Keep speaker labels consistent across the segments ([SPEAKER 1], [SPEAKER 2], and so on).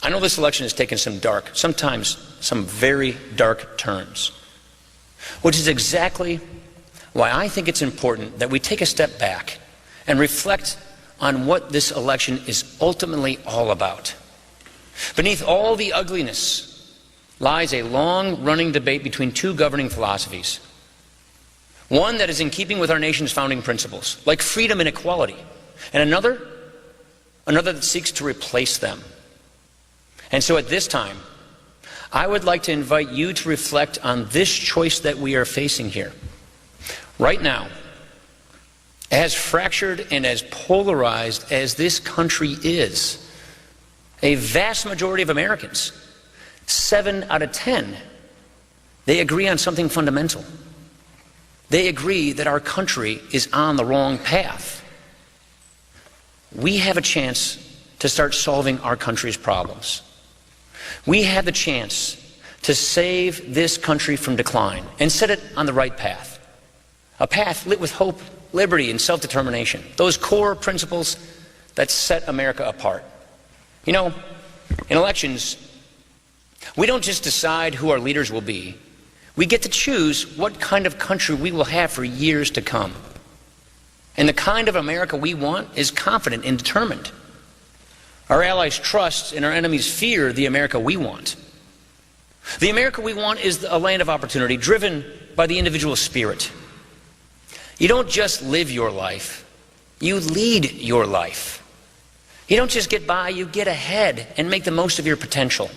[SPEAKER 1] I know this election has taken some dark, sometimes some very dark turns, which is exactly why I think it's important that we take a step back and reflect on what this election is ultimately all about. Beneath all the ugliness lies a long-running debate between two governing philosophies. One that is in keeping with our nation's founding principles, like freedom and equality, and another that seeks to replace them. And so at this time, I would like to invite you to reflect on this choice that we are facing here. Right now, as fractured and as polarized as this country is, a vast majority of Americans, 7 out of 10, they agree on something fundamental. They agree that our country is on the wrong path. We have a chance to start solving our country's problems. We have the chance to save this country from decline and set it on the right path. A path lit with hope, liberty, and self-determination. Those core principles that set America apart. You know, in elections, we don't just decide who our leaders will be. We get to choose what kind of country we will have for years to come. And the kind of America we want is confident and determined. Our allies trust and our enemies fear the America we want. The America we want is a land of opportunity driven by the individual spirit. You don't just live your life, you lead your life. You don't just get by, you get ahead and make the most of your potential.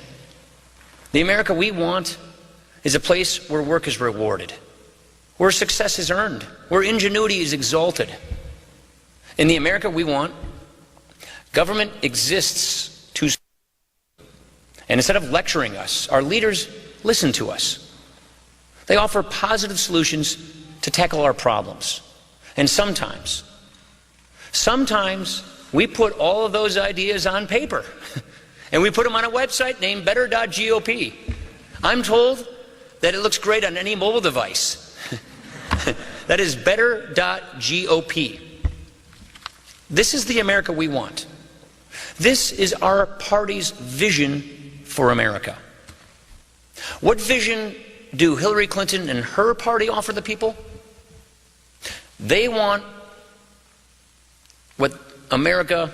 [SPEAKER 1] The America we want is a place where work is rewarded, where success is earned, where ingenuity is exalted. In the America we want, government exists to serve. And instead of lecturing us, our leaders listen to us. They offer positive solutions to tackle our problems. And sometimes we put all of those ideas on paper and we put them on a website named better.gop. I'm told that it looks great on any mobile device. That is better.gop. This is the America we want. This is our party's vision for America. What vision do Hillary Clinton and her party offer the people? They want what America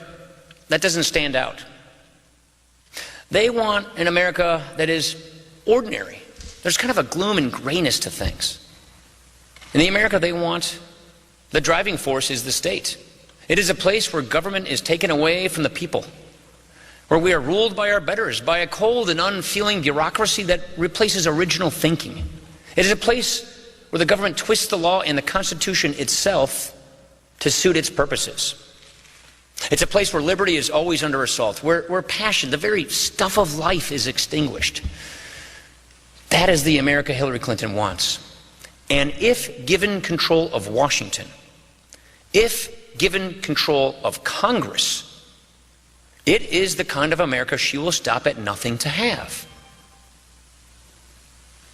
[SPEAKER 1] that doesn't stand out. They want an America that is ordinary. There's kind of a gloom and grayness to things. In the America they want, the driving force is the state. It is a place where government is taken away from the people, where we are ruled by our betters, by a cold and unfeeling bureaucracy that replaces original thinking. It is a place where the government twists the law and the Constitution itself to suit its purposes. It's a place where liberty is always under assault, where passion, the very stuff of life, is extinguished. That is the America Hillary Clinton wants. And if given control of Washington, if given control of Congress, it is the kind of America she will stop at nothing to have.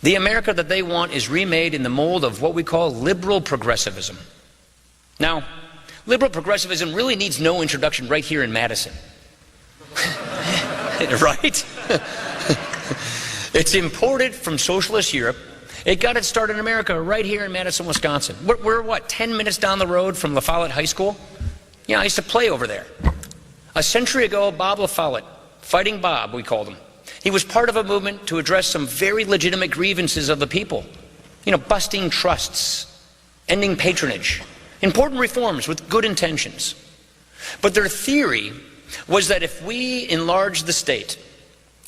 [SPEAKER 1] The America that they want is remade in the mold of what we call liberal progressivism. Now, liberal progressivism really needs no introduction right here in Madison. Right? It's imported from socialist Europe. It got its start in America right here in Madison, Wisconsin. We're what, 10 minutes down the road from La Follette High School? Yeah, I used to play over there. A century ago, Bob La Follette, Fighting Bob, we called him, he was part of a movement to address some very legitimate grievances of the people. You know, busting trusts, ending patronage, important reforms with good intentions. But their theory was that if we enlarge the state,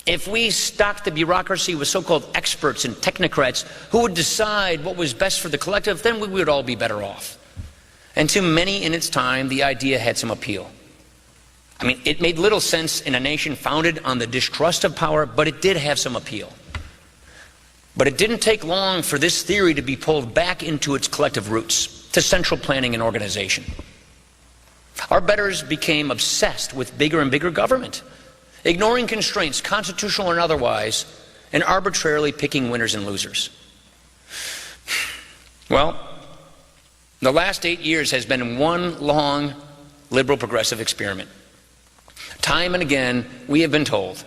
[SPEAKER 1] if we stocked the bureaucracy with so-called experts and technocrats who would decide what was best for the collective, then we would all be better off. And to many in its time, the idea had some appeal. I mean, it made little sense in a nation founded on the distrust of power, but it did have some appeal. But it didn't take long for this theory to be pulled back into its collective roots, to central planning and organization. Our betters became obsessed with bigger and bigger government, ignoring constraints, constitutional and otherwise, and arbitrarily picking winners and losers. Well, the last 8 years has been one long liberal progressive experiment. Time and again, we have been told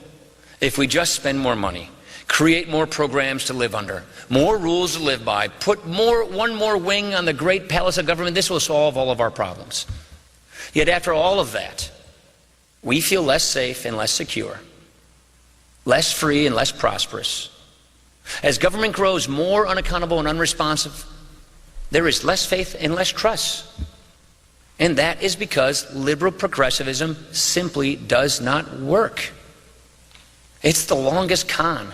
[SPEAKER 1] if we just spend more money, create more programs to live under, more rules to live by, put one more wing on the great palace of government, this will solve all of our problems. Yet after all of that, we feel less safe and less secure, less free and less prosperous. As government grows more unaccountable and unresponsive, there is less faith and less trust. And that is because liberal progressivism simply does not work. It's the longest con